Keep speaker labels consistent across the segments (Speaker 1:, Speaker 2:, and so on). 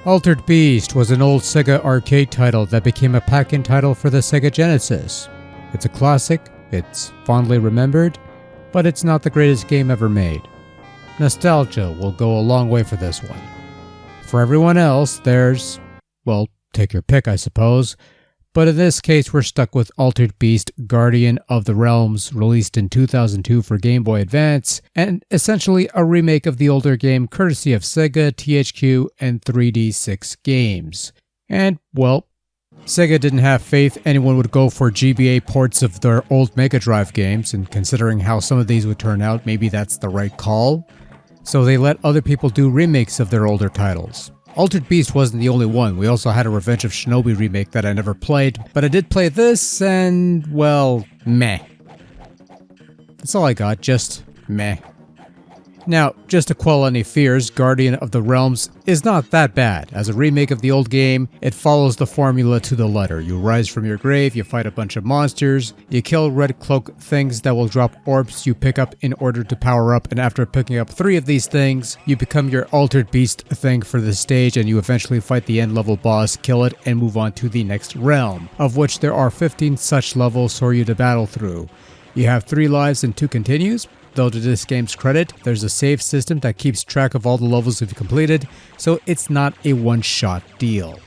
Speaker 1: Altered Beast was an old Sega arcade title that became a pack-in title for the Sega Genesis. It's a classic, it's fondly remembered, but it's not the greatest game ever made. Nostalgia will go a long way for this one. For everyone else, there's, well, take your pick I suppose, but in this case we're stuck with Altered Beast Guardian of the Realms, released in 2002 for Game Boy Advance, and essentially a remake of the older game courtesy of Sega, THQ, and 3D6 Games. And, well, Sega didn't have faith anyone would go for GBA ports of their old Mega Drive games, and considering how some of these would turn out, maybe that's the right call. So they let other people do remakes of their older titles. Altered Beast wasn't the only one. We also had a Revenge of Shinobi remake that I never played, but I did play this and, well, meh. That's all I got, just meh. Now, just to quell any fears, Guardian of the Realms is not that bad. As a remake of the old game, it follows the formula to the letter. You rise from your grave, you fight a bunch of monsters, you kill red cloak things that will drop orbs you pick up in order to power up, and after picking up 3 of these things, you become your Altered Beast thing for the stage, and you eventually fight the end level boss, kill it, and move on to the next realm, of which there are 15 such levels for you to battle through. You have 3 lives and 2 continues. Though to this game's credit, there's a save system that keeps track of all the levels you've completed, so it's not a one-shot deal.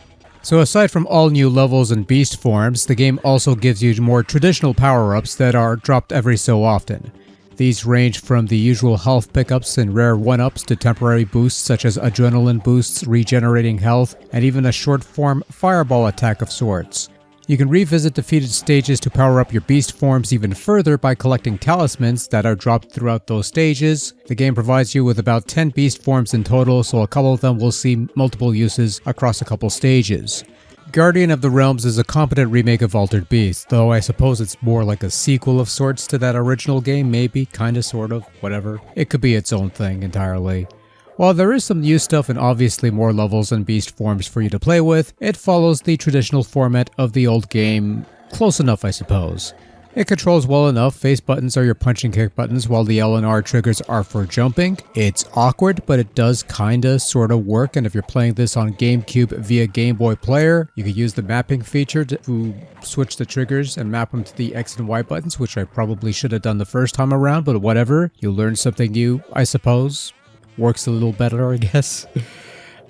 Speaker 1: So aside from all new levels and beast forms, the game also gives you more traditional power-ups that are dropped every so often. These range from the usual health pickups and rare 1-ups to temporary boosts such as adrenaline boosts, regenerating health, and even a short-form fireball attack of sorts. You can revisit defeated stages to power up your beast forms even further by collecting talismans that are dropped throughout those stages. The game provides you with about 10 beast forms in total, so a couple of them will see multiple uses across a couple stages. Guardian of the Realms is a competent remake of Altered Beast, though I suppose it's more like a sequel of sorts to that original game, maybe, kinda, sort of, whatever. It could be its own thing entirely. While there is some new stuff and obviously more levels and beast forms for you to play with, it follows the traditional format of the old game close enough, I suppose. It controls well enough. Face buttons are your punch and kick buttons, while the L and R triggers are for jumping. It's awkward, but it does kinda sorta work, and if you're playing this on GameCube via Game Boy Player, you can use the mapping feature to switch the triggers and map them to the X and Y buttons, which I probably should have done the first time around, but whatever. You learn something new, I suppose. Works a little better, I guess.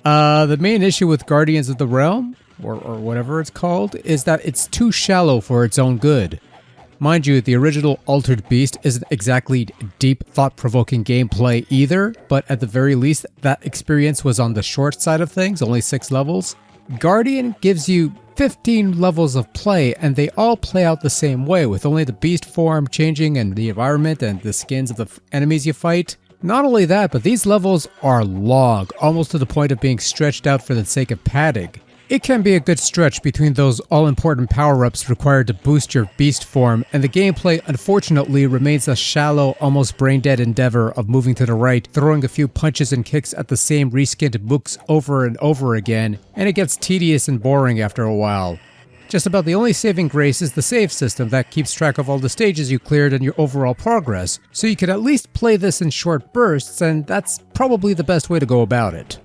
Speaker 1: The main issue with Guardians of the Realm, or whatever it's called, is that it's too shallow for its own good. Mind you, the original Altered Beast isn't exactly deep, thought-provoking gameplay either, but at the very least, that experience was on the short side of things, only 6 levels. Guardian gives you 15 levels of play, and they all play out the same way, with only the beast form changing and the environment and the skins of the enemies you fight. Not only that, but these levels are long, almost to the point of being stretched out for the sake of padding. It can be a good stretch between those all-important power-ups required to boost your beast form, and the gameplay unfortunately remains a shallow, almost brain-dead endeavor of moving to the right, throwing a few punches and kicks at the same reskinned books over and over again, and it gets tedious and boring after a while. Just about the only saving grace is the save system that keeps track of all the stages you cleared and your overall progress, so you can at least play this in short bursts, and that's probably the best way to go about it.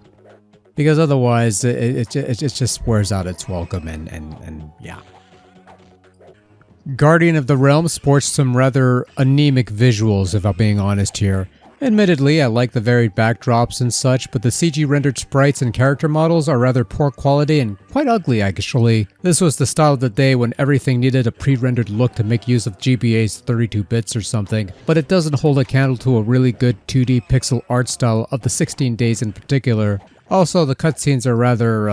Speaker 1: Because otherwise, it just wears out its welcome, and yeah. Guardian of the Realm sports some rather anemic visuals, if I'm being honest here. Admittedly, I like the varied backdrops and such, but the CG rendered sprites and character models are rather poor quality and quite ugly actually. This was the style of the day when everything needed a pre-rendered look to make use of GBA's 32 bits or something, but it doesn't hold a candle to a really good 2D pixel art style of the 16 days in particular. Also, the cutscenes are rather,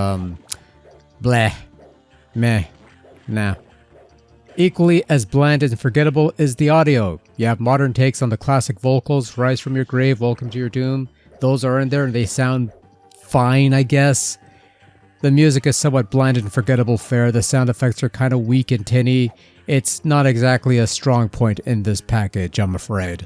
Speaker 1: bleh, meh, nah. Equally as bland and forgettable is the audio. You have modern takes on the classic vocals, Rise from Your Grave, Welcome to Your Doom. Those are in there and they sound fine, I guess. The music is somewhat bland and forgettable fare. The sound effects are kind of weak and tinny. It's not exactly a strong point in this package, I'm afraid.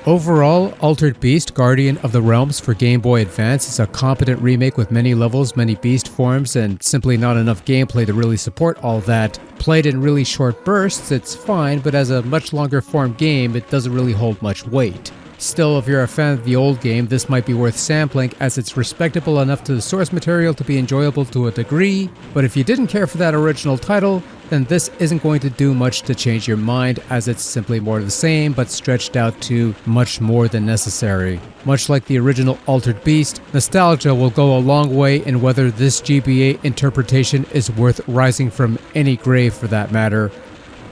Speaker 1: Overall, Altered Beast Guardian of the Realms for Game Boy Advance is a competent remake with many levels, many beast forms, and simply not enough gameplay to really support all that. Played in really short bursts, it's fine, but as a much longer form game, it doesn't really hold much weight. Still, if you're a fan of the old game, this might be worth sampling as it's respectable enough to the source material to be enjoyable to a degree, but if you didn't care for that original title, then this isn't going to do much to change your mind as it's simply more of the same but stretched out to much more than necessary. Much like the original Altered Beast, nostalgia will go a long way in whether this GBA interpretation is worth rising from any grave for that matter.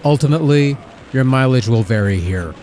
Speaker 1: Ultimately, your mileage will vary here.